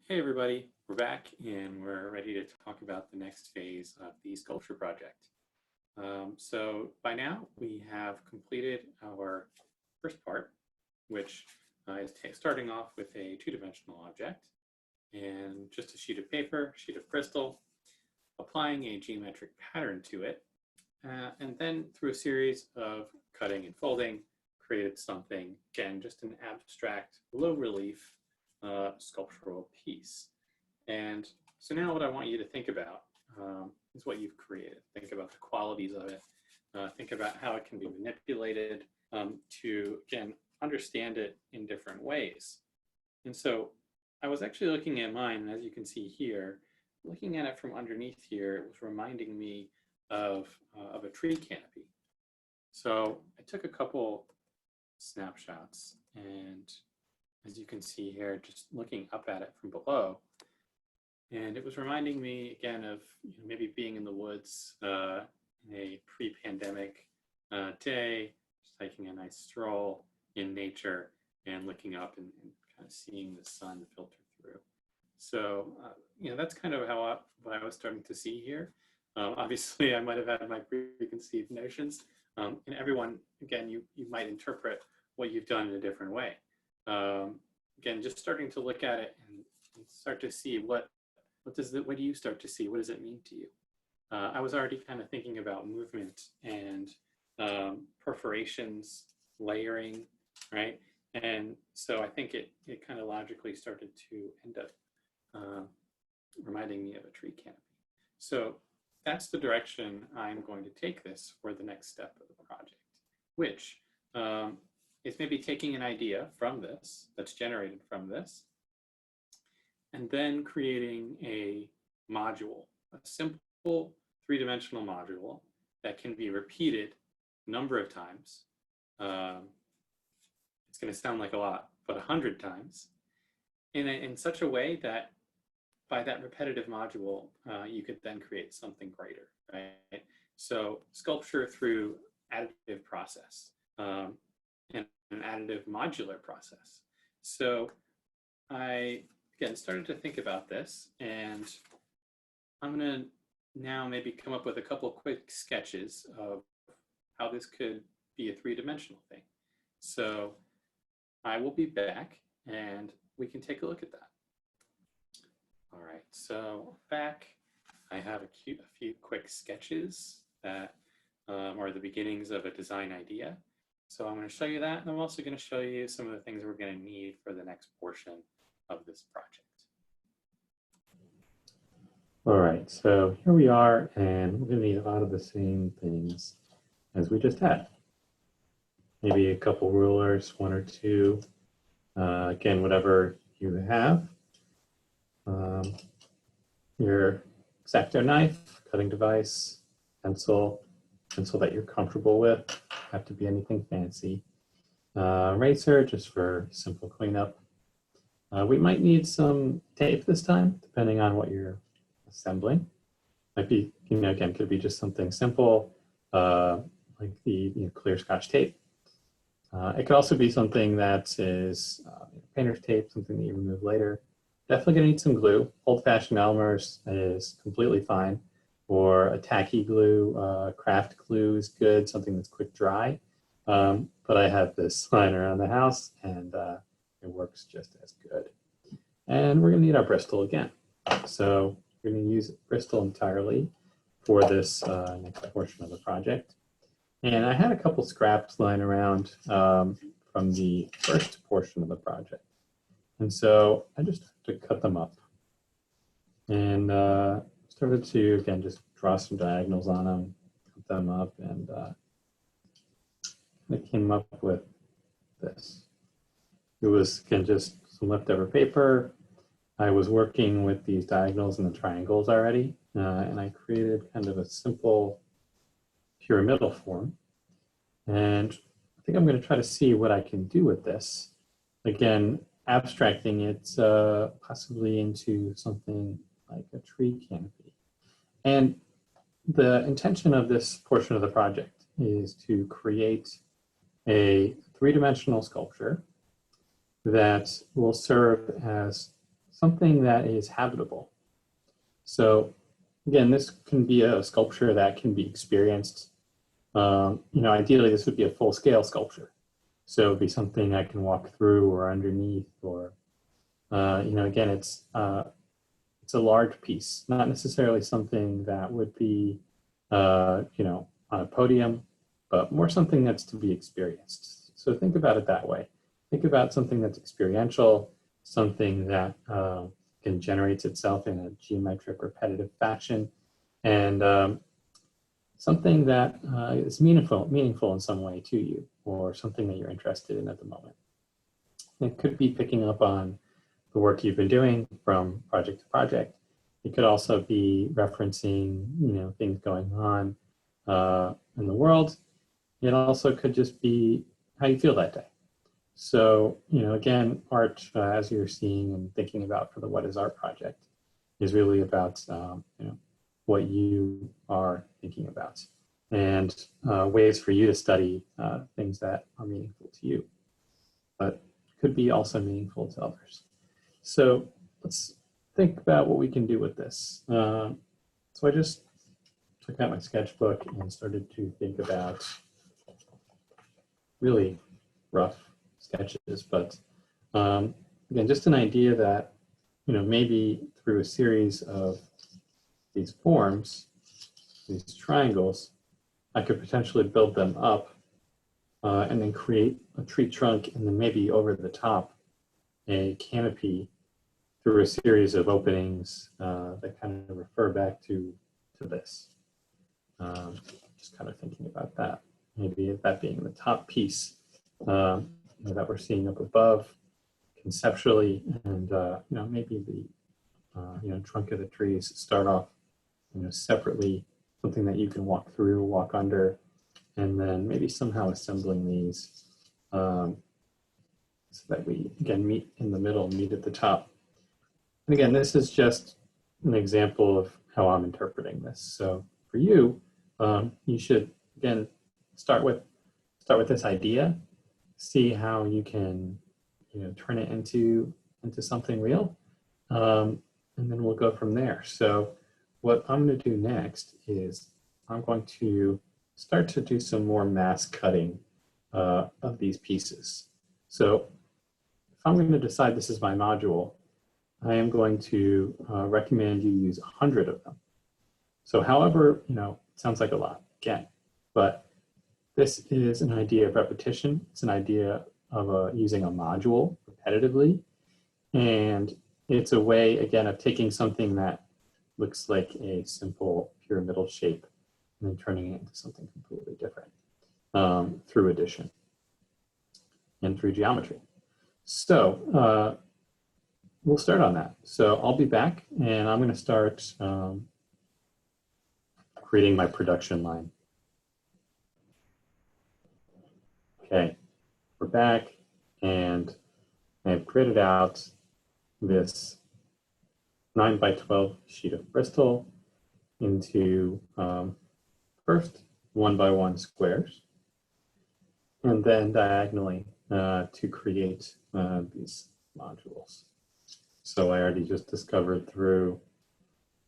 Hey everybody, we're back and we're ready to talk about the next phase of the sculpture project. So by now we have completed our first part, which is starting off with a two-dimensional object and just a sheet of paper, sheet of crystal, applying a geometric pattern to it, and then through a series of cutting and folding, created something, again, just an abstract, low relief sculptural piece. And so now what I want you to think about is what you've created. Think about the qualities of it. Think about how it can be manipulated to, again, understand it in different ways. And so I was actually looking at mine, and as you can see here, looking at it from underneath here, it was reminding me of a tree canopy. So I took a couple snapshots, and as you can see here, just looking up at it from below. And it was reminding me again of maybe being in the woods in a pre-pandemic day, just taking a nice stroll in nature and looking up and kind of seeing the sun filter through. So, that's kind of what I was starting to see here. Obviously, I might have had my preconceived notions. And everyone, again, you might interpret what you've done in a different way. Again, just starting to look at it and start to see what do you start to see? What does it mean to you? I was already kind of thinking about movement and perforations, layering, right? And so I think it kind of logically started to end up reminding me of a tree canopy. So that's the direction I'm going to take this for the next step of the project, which is maybe taking an idea from this, that's generated from this, and then creating a module, a simple three-dimensional module that can be repeated a number of times. It's going to sound like a lot, but 100 times, in such a way that by that repetitive module, you could then create something greater, right? So sculpture through additive process. And an additive modular process. So I, again, started to think about this, and I'm going to now maybe come up with a couple quick sketches of how this could be a three-dimensional thing. So I will be back, and we can take a look at that. All right, so back, I have a few quick sketches that are the beginnings of a design idea. So I'm going to show you that, and I'm also going to show you some of the things we're going to need for the next portion of this project. All right, so here we are, and we're going to need a lot of the same things as we just had. Maybe a couple rulers, one or two. Again, whatever you have. Your X-Acto knife, cutting device, pencil that you're comfortable with. Have to be anything fancy. Eraser, just for simple cleanup. We might need some tape this time, depending on what you're assembling. Might be, again, could be just something simple, like the clear Scotch tape. It could also be something that is painter's tape, something that you remove later. Definitely gonna need some glue. Old-fashioned Elmer's is completely fine. Or a tacky glue, craft glue is good, something that's quick dry. But I have this lying around the house, and it works just as good. And we're gonna need our Bristol again. So we're gonna use Bristol entirely for this next portion of the project. And I had a couple scraps lying around from the first portion of the project. And so I just had to cut them up. And started to, again, just draw some diagonals on them, cut them up, and I came up with this. It was, again, just some leftover paper. I was working with these diagonals and the triangles already, and I created kind of a simple pyramidal form. And I think I'm going to try to see what I can do with this. Again, abstracting it possibly into something like a tree canopy. And the intention of this portion of the project is to create a three-dimensional sculpture that will serve as something that is habitable. So again, this can be a sculpture that can be experienced. Ideally this would be a full-scale sculpture. So it'd be something I can walk through or underneath, or, again, it's a large piece, not necessarily something that would be, on a podium, but more something that's to be experienced. So think about it that way. Think about something that's experiential, something that generates itself in a geometric repetitive fashion, and something that is meaningful in some way to you, or something that you're interested in at the moment. It could be picking up on the work you've been doing from project to project. It could also be referencing, things going on in the world. It also could just be how you feel that day. So, again, art, as you're seeing and thinking about for the What is Art project, is really about, what you are thinking about, and ways for you to study things that are meaningful to you, but could be also meaningful to others. So let's think about what we can do with this. So I just took out my sketchbook and started to think about really rough sketches, but again, just an idea that, maybe through a series of these forms, these triangles, I could potentially build them up and then create a tree trunk, and then maybe over the top a canopy through a series of openings that kind of refer back to this. Just kind of thinking about that. Maybe that being the top piece that we're seeing up above conceptually, and maybe the trunk of the trees start off separately, something that you can walk through, walk under, and then maybe somehow assembling these so that we again meet in the middle, meet at the top. And again, this is just an example of how I'm interpreting this. So for you, you should again start with this idea, see how you can turn it into something real, and then we'll go from there. So what I'm going to do next is I'm going to start to do some more mass cutting of these pieces. So if I'm going to decide this is my module, I am going to recommend you use 100 of them. So however, it sounds like a lot, again, but this is an idea of repetition. It's an idea of using a module repetitively. And it's a way, again, of taking something that looks like a simple pyramidal shape and then turning it into something completely different through addition and through geometry. So we'll start on that. So I'll be back, and I'm going to start creating my production line. Okay, we're back, and I've gridded out this 9 by 12 sheet of Bristol into first 1 by 1 squares, and then diagonally to create these modules. So I already just discovered through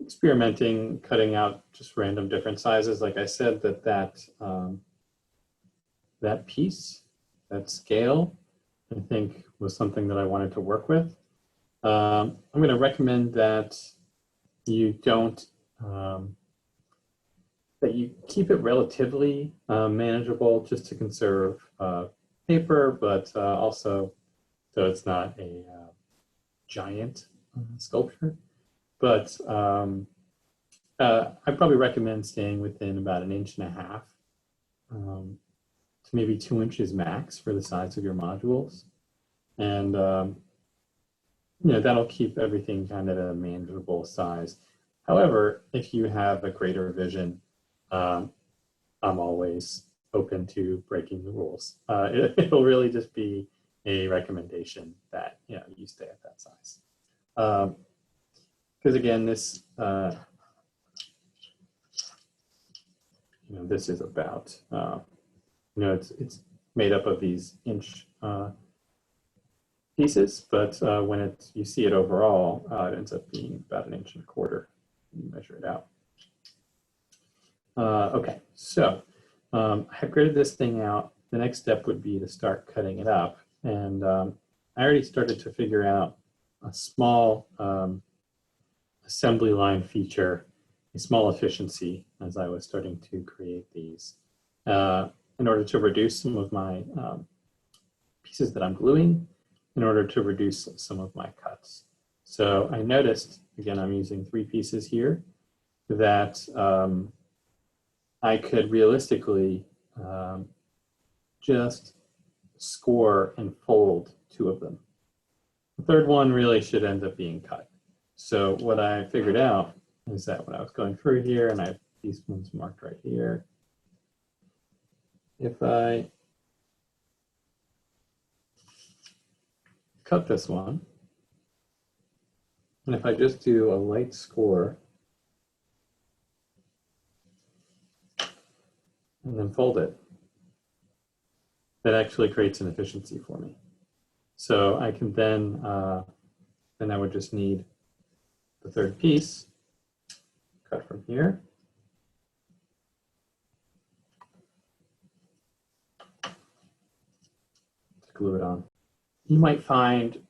experimenting, cutting out just random different sizes, like I said, that piece, that scale, I think was something that I wanted to work with. I'm going to recommend that you don't, that you keep it relatively manageable, just to conserve paper, but also so it's not a giant sculpture. But I probably recommend staying within about 1.5 inches to maybe 2 inches max for the size of your modules. And that'll keep everything kind of a manageable size. However, if you have a greater vision, I'm always open to breaking the rules. It'll really just be a recommendation that you stay at that size. Because again, this this is about it's made up of these inch pieces, but when you see it overall, it ends up being about 1.25 inches. You measure it out. Okay, so I have gridded this thing out. The next step would be to start cutting it up. And I already started to figure out a small assembly line feature, a small efficiency as I was starting to create these in order to reduce some of my pieces that I'm gluing, in order to reduce some of my cuts. So I noticed, again, I'm using 3 pieces here, that I could realistically just score and fold 2 of them. The third one really should end up being cut. So what I figured out is that when I was going through here, and I have these ones marked right here, if I cut this one, and if I just do a light score and then fold it, that actually creates an efficiency for me. So I can then I would just need the third piece, cut from here, to glue it on. You might find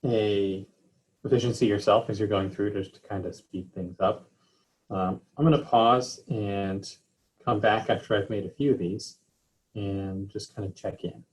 a efficiency yourself as you're going through just to kind of speed things up. I'm going to pause and come back after I've made a few of these and just kind of check in.